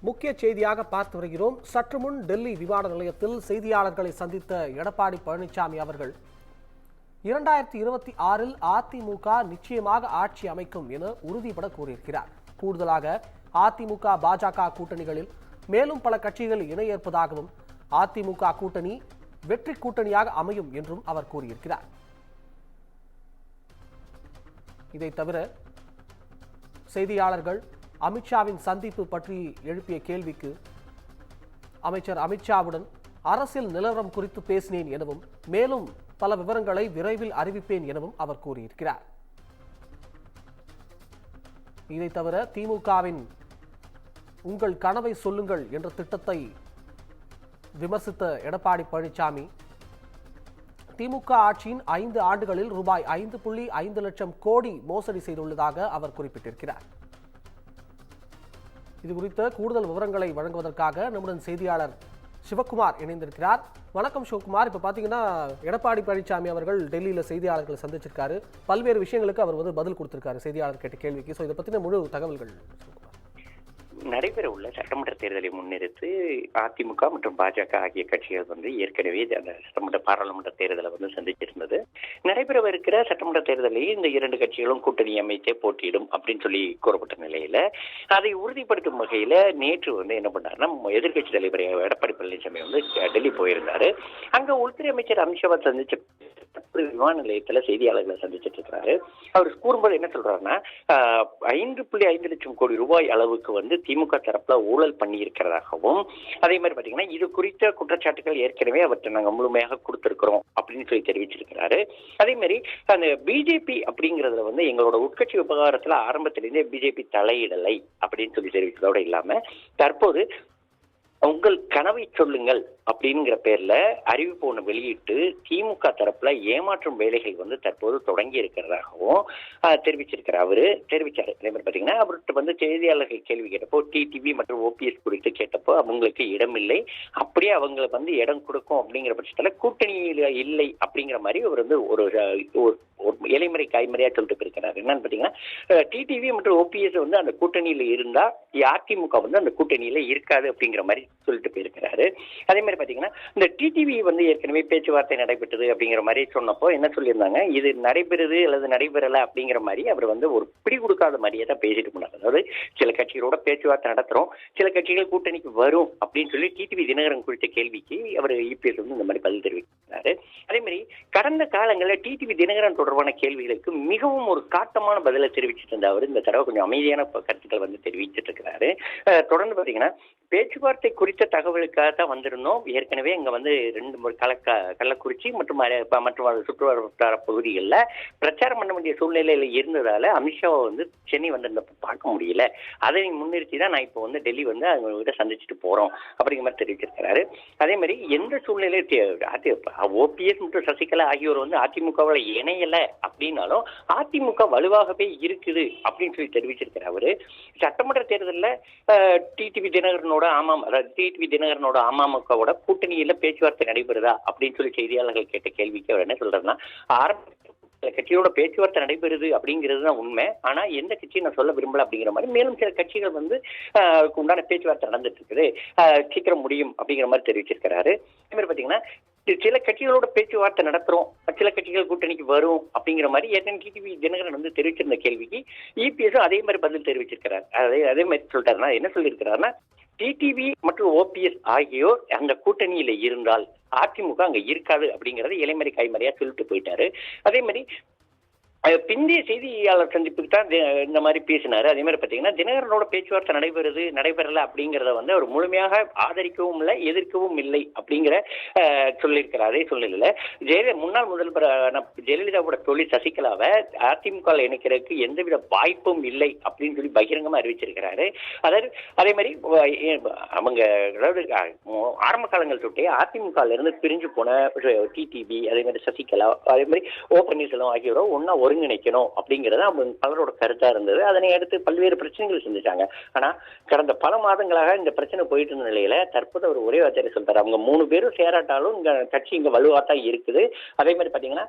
முக்கிய செய்தியாக பார்த்து வருகிறோம். சற்று முன் டெல்லி விமான நிலையத்தில் செய்தியாளர்களை சந்தித்த எடப்பாடி பழனிசாமி அவர்கள் 2026 அதிமுக நிச்சயமாக ஆட்சி அமைக்கும் என உறுதிபட கூறியிருக்கிறார். கூடுதலாக அதிமுக பாஜக கூட்டணிகளில் மேலும் பல கட்சிகள் இணைய இருப்பதாகவும் அதிமுக கூட்டணி வெற்றி கூட்டணியாக அமையும் என்றும் அவர் கூறியிருக்கிறார். இதை தவிர செய்தியாளர்கள் அமித்ஷாவின் சந்திப்பு பற்றி எழுப்பிய கேள்விக்கு அமைச்சர் அமித்ஷாவுடன் அரசியல் நிலவரம் குறித்து பேசினேன் எனவும் மேலும் பல விவரங்களை விரைவில் அறிவிப்பேன் எனவும் அவர் கூறியிருக்கிறார். இதை தவிர திமுகவின் உங்கள் கனவை சொல்லுங்கள் என்ற திட்டத்தை விமர்சித்த எடப்பாடி பழனிசாமி திமுக ஆட்சியின் 5 ஆண்டுகளில் ரூபாய் 5.5 லட்சம் கோடி மோசடி செய்துள்ளதாக அவர் குறிப்பிட்டிருக்கிறார். இது குறித்த கூடுதல் விவரங்களை வழங்குவதற்காக நம்முடன் செய்தியாளர் சிவகுமார் இணைந்திருக்கிறார். வணக்கம் சிவகுமார். இப்ப பாத்தீங்கன்னா எடப்பாடி பழனிசாமி அவர்கள் டெல்லியில செய்தியாளர்களை சந்திச்சிருக்காரு. பல்வேறு விஷயங்களுக்கு அவர் பதில் கொடுத்திருக்காரு செய்தியாளர் கேட்ட கேள்விக்கு. இதை பத்தின முழு தகவல்கள் நடைபெற உள்ள சட்டமன்ற தேர்தலை முன்னிறுத்து அதிமுக மற்றும் பாஜக ஆகிய கட்சிகள் ஏற்கனவே அந்த சட்டமன்ற பாராளுமன்ற தேர்தலை சந்திச்சிருந்தது. நடைபெறவிருக்கிற சட்டமன்ற தேர்தலில் இந்த 2 கட்சிகளும் கூட்டணி அமைத்தே போட்டியிடும் அப்படின்னு சொல்லி கூறப்பட்ட நிலையில அதை உறுதிப்படுத்தும் வகையில நேற்று என்ன பண்ணாருன்னா எதிர்கட்சி தலைவர் எடப்பாடி பழனிசாமி டெல்லி போயிருந்தாரு. அங்க உள்துறை அமைச்சர் அமித்ஷாவை சந்திச்ச விமான நிலையத்துல செய்தியாளர்களை சந்திச்சிட்டு இருக்கிறாரு. அவர் கூறும்போது என்ன சொல்றாருன்னா 5.5 லட்சம் கோடி ரூபாய் அளவுக்கு திமுக தரப்புல ஊழல் பண்ணி இருக்கிறதாகவும் அதே மாதிரி பாத்தீங்கன்னா இது குறித்த குற்றச்சாட்டுகள் ஏற்கனவே அவற்றை நாங்க முழுமையாக கொடுத்திருக்கிறோம் அப்படின்னு சொல்லி தெரிவிச்சிருக்கிறாரு. அதே மாதிரி அந்த பிஜேபி அப்படிங்கறதுல எங்களோட உட்கட்சி விவகாரத்துல ஆரம்பத்திலிருந்தே பிஜேபி தலையிடலை அப்படின்னு சொல்லி தெரிவித்ததோட இல்லாம தற்போது உங்கள் கனவை சொல்லுங்கள் அப்படிங்கிற பேர்ல அறிவிப்பு ஒன்று வெளியிட்டு திமுக தரப்புல ஏமாற்றும் வேலைகள் தற்போது தொடங்கி இருக்கிறதாகவும் தெரிவிச்சாரு. அதே மாதிரி பாத்தீங்கன்னா அவர்கிட்ட செய்தியாளர்கள் கேள்வி கேட்டப்போ டிடிவி மற்றும் ஓபிஎஸ் குறித்து கேட்டப்போ அவங்களுக்கு இடம் இல்லை, அப்படியே அவங்க இடம் கொடுக்கும் அப்படிங்கிற பட்சத்துல கூட்டணியில இல்லை அப்படிங்கிற மாதிரி அவர் ஒரு இலைமறை காய்மறையா சொல்லிட்டு போயிருக்கிறார். என்னன்னு பாத்தீங்கன்னா டிடிவி மற்றும் ஓபிஎஸ் அந்த கூட்டணியில இருந்தா அதிமுக அந்த கூட்டணியில இருக்காது அப்படிங்கிற மாதிரி சொல்லிட்டு போயிருக்கிறாரு. அதே மாதிரி பாத்தீங்கன்னா இந்த டிடிவி ஏற்கனவே பேச்சுவார்த்தை நடைபெற்றது அப்படிங்கிற மாதிரி சொன்னப்போ என்ன சொல்லியிருந்தாங்க, இது நடைபெறுது அல்லது நடைபெறல அப்படிங்கிற மாதிரி அவர் ஒரு பிடி கொடுக்காத மாதிரியே தான் பேசிட்டு போனார். அதாவது சில கட்சிகளோட பேச்சுவார்த்தை நடத்துறோம், சில கட்சிகள் கூட்டணிக்கு வரும் அப்படின்னு சொல்லி டிடிவி தினகரன் குறித்த கேள்விக்கு அவர் இபிஎஸ் இந்த மாதிரி பதில் தெரிவிக்கிறாரு. அதே மாதிரி கடந்த காலங்களில் டிடிவி தினகரன் தொடர்பான கேள்விகளுக்கு மிகவும் ஒரு காட்டமான பதிலை தெரிவிச்சுட்டு இருந்த அவர் இந்த தடவை கொஞ்சம் அமைதியான கருத்துக்கள் தெரிவிச்சிட்டு இருக்கிறாரு. தொடர்ந்து பாத்தீங்கன்னா பேச்சுவார்த்தை குறித்த தகவலுக்காக தான் வந்திருந்தோம். ஏற்கனவே இங்க 2 கள்ளக்குறிச்சி மற்றும் சுற்றுவட்டார பகுதிகளில் பிரச்சாரம் பண்ண வேண்டிய சூழ்நிலையில இருந்ததால அமித்ஷாவை சென்னை பார்க்க முடியல. அதை முன்னிறுத்தி தான் நான் இப்போ டெல்லி அவங்க கிட்ட சந்திச்சுட்டு போறோம் அப்படிங்கிற மாதிரி தெரிவிச்சிருக்கிறாரு. அதே மாதிரி எந்த சூழ்நிலை ஓபிஎஸ் மற்றும் சசிகலா ஆகியோர் அதிமுகவில் இணையல அப்படின்னாலும் அதிமுக வலுவாகவே இருக்குது அப்படின்னு சொல்லி தெரிவிச்சிருக்கிறார். அவரு சட்டமன்ற தேர்தலில் டிடிவி தினகரனோட அமமுகவோட கூட்டணியில பேச்சுவார்த்தை நடைபெறுதா அப்படின்னு சொல்லி செய்தியாளர்கள் கேட்ட கேள்விக்கு அவர் என்ன சொல்றாருன்னா கட்சியோட பேச்சுவார்த்தை நடைபெறுது அப்படிங்கிறது தான் உண்மை, ஆனா எந்த கட்சியும் நான் சொல்ல விரும்பல அப்படிங்கிற மாதிரி மேலும் சில கட்சிகள் உண்டான பேச்சுவார்த்தை நடந்துட்டு இருக்குது, சீக்கிரம் முடியும் அப்படிங்கிற மாதிரி தெரிவிச்சிருக்கிறாரு. அதே மாதிரி பாத்தீங்கன்னா சில கட்சிகளோட பேச்சுவார்த்தை நடத்துறோம், சில கட்சிகள் கூட்டணிக்கு வரும் அப்படிங்கிற மாதிரி ஏற்கனவே டிடிவி தினகரன் தெரிவிச்சிருந்த கேள்விக்கு இபிஎஸ் அதே மாதிரி பதில் தெரிவிச்சிருக்கிறார். அதே மாதிரி சொல்லிட்டாருன்னா என்ன சொல்லியிருக்கிறாருன்னா டிடிவி மற்றும் ஓபிஎஸ் ஆகியோர் அந்த கூட்டணியில இருந்தால் அதிமுக அங்க இருக்காது அப்படிங்கறத இலைமறை காய்மறையா சொல்லிட்டு போயிட்டாரு. அதே மாதிரி பிந்தைய செய்தியாளர் சந்திப்புக்கு தான் இந்த மாதிரி பேசினாரு. அதே மாதிரி பாத்தீங்கன்னா தினகரனோட பேச்சுவார்த்தை நடைபெறல அப்படிங்கறத அவர் முழுமையாக ஆதரிக்கவும் இல்லை, எதிர்க்கவும் இல்லை அப்படிங்கிற சொல்லியிருக்கிறார். அதே சூழ்நிலையில முன்னாள் முதல்வர் ஜெயலலிதாவோட தோழி சசிகலாவை அதிமுக இணைக்கிறதுக்கு எந்தவித வாய்ப்பும் இல்லை அப்படின்னு சொல்லி பகிரங்கமா அறிவிச்சிருக்கிறாரு. அதாவது அதே மாதிரி அவங்க ஆரம்ப காலங்கள் தொட்டே அதிமுக இருந்து பிரிஞ்சு போன டிடிவி, அதே மாதிரி சசிகலா, அதே மாதிரி ஓ பன்னீர்செல்வம் ஆகியோரும் ஒன்னா ஒரு ஒருங்கிணைக்கணும் அப்படிங்கிறது அவங்க பலரோட கருத்தா இருந்தது. அதனை அடுத்து பல்வேறு பிரச்சனைகள் செஞ்சுட்டாங்க. ஆனா கடந்த பல மாதங்களாக இந்த பிரச்சனை போயிட்டு இருந்த நிலையில தற்போது அவர் ஒரே வார்த்தையை சொல்றாரு, அவங்க 3 பேரும் சேராட்டாலும் இங்க கட்சி இங்க வலுவா தான் இருக்குது. அதே மாதிரி பாத்தீங்கன்னா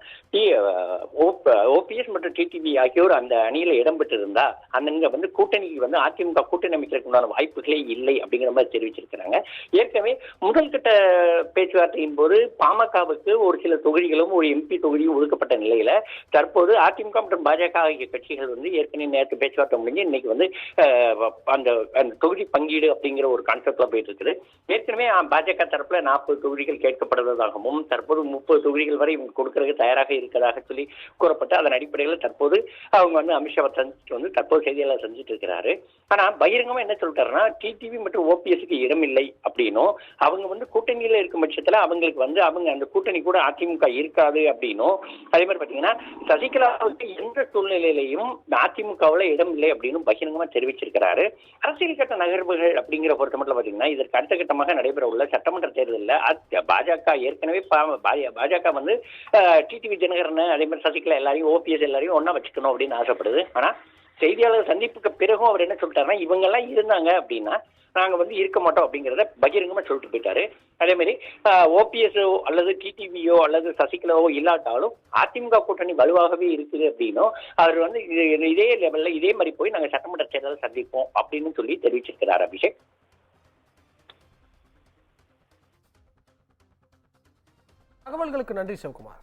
ஓபிஎஸ் மற்றும் டிடிவி ஆகியோர் அந்த அணியில இடம்பெற்று இருந்தா அந்த வந்து கூட்டணிக்கு வந்து அதிமுக கூட்டணி அமைக்கிறதுக்கு உண்டான வாய்ப்புகளே இல்லை அப்படிங்கிற மாதிரி தெரிவிச்சிருக்கிறாங்க. ஏற்கனவே முதல் கட்ட பேச்சுவார்த்தையின் போது பாமகவுக்கு ஒரு சில தொகுதிகளும் ஒரு எம்பி தொகுதியும் ஒதுக்கப்பட்ட நிலையில தற்போது அதிமுக மற்றும் பாஜக ஆகிய கட்சிகள் வந்து ஏற்கனவே நேற்று பேச்சுவார்த்தை முடிஞ்சு இன்னைக்கு வந்து அந்த தொகுதி பங்கீடு அப்படிங்கிற ஒரு கான்செப்ட்ல போயிட்டு இருக்குது. ஏற்கனவே பாஜக தரப்புல 40 தொகுதிகள் கேட்கப்படுவதாகவும் தற்போது 30 தொகுதிகள் வரை இவங்க கொடுக்கறதுக்கு தயாராக இருக்கிறதாக சொல்லி கூறப்பட்டு அதன் அடிப்படையில் தற்போது அவங்க வந்து அமித்ஷாவை சந்திச்சுட்டு வந்து தற்போது செய்தியாளர் சந்திச்சுட்டு இருக்கிறாரு. ஆனா பகிரங்கமா என்ன சொல்லிட்டாருன்னா டிடிவி மற்றும் ஓபிஎஸ்க்கு இடம் இல்லை அப்படின்னும் அவங்க வந்து கூட்டணியில இருக்கும் பட்சத்துல அவங்களுக்கு வந்து அவங்க அந்த கூட்டணி கூட அதிமுக இருக்காது அப்படின்னும் அதே மாதிரி பாத்தீங்கன்னா சசிகலாவுக்கு எந்த சூழ்நிலையிலையும் அதிமுகவுல இடம் இல்லை அப்படின்னு பகிரங்கமா தெரிவிச்சிருக்கிறாரு. அரசியல் கட்ட நகர்வுகள் அப்படிங்கிற பொறுத்த மட்டும் பாத்தீங்கன்னா இதற்கு அடுத்த கட்டமாக நடைபெற உள்ள சட்டமன்ற தேர்தலில் பாஜக ஏற்கனவே பாஜக வந்து டிடிவி தினகரன் அதே மாதிரி சசிகலா எல்லாரையும் ஓபிஎஸ் எல்லாரையும் ஒன்னா வச்சுக்கணும் அப்படின்னு ஆசைப்படுது. ஆனா செய்தியாளர் சந்திப்புக்கு பிறகும் அவர் என்ன சொல்லிட்டாருன்னா இவங்க எல்லாம் இருந்தாங்க அப்படின்னா நாங்க வந்து இருக்க மாட்டோம் அப்படிங்கிறத பகிரங்கமா சொல்லிட்டு போயிட்டாரு. அதே மாதிரி ஓபிஎஸ்ஓ அல்லது டிடிவியோ அல்லது சசிகலாவோ இல்லாட்டாலும் அதிமுக கூட்டணி வலுவாகவே இருக்குது அப்படின்னும் அவர் வந்து இதே லெவல்ல இதே மாதிரி போய் நாங்க சட்டமன்ற தேர்தலை சந்திப்போம் அப்படின்னு சொல்லி தெரிவிச்சிருக்கிறார். அபிஷேக், தகவல்களுக்கு நன்றி சிவகுமார்.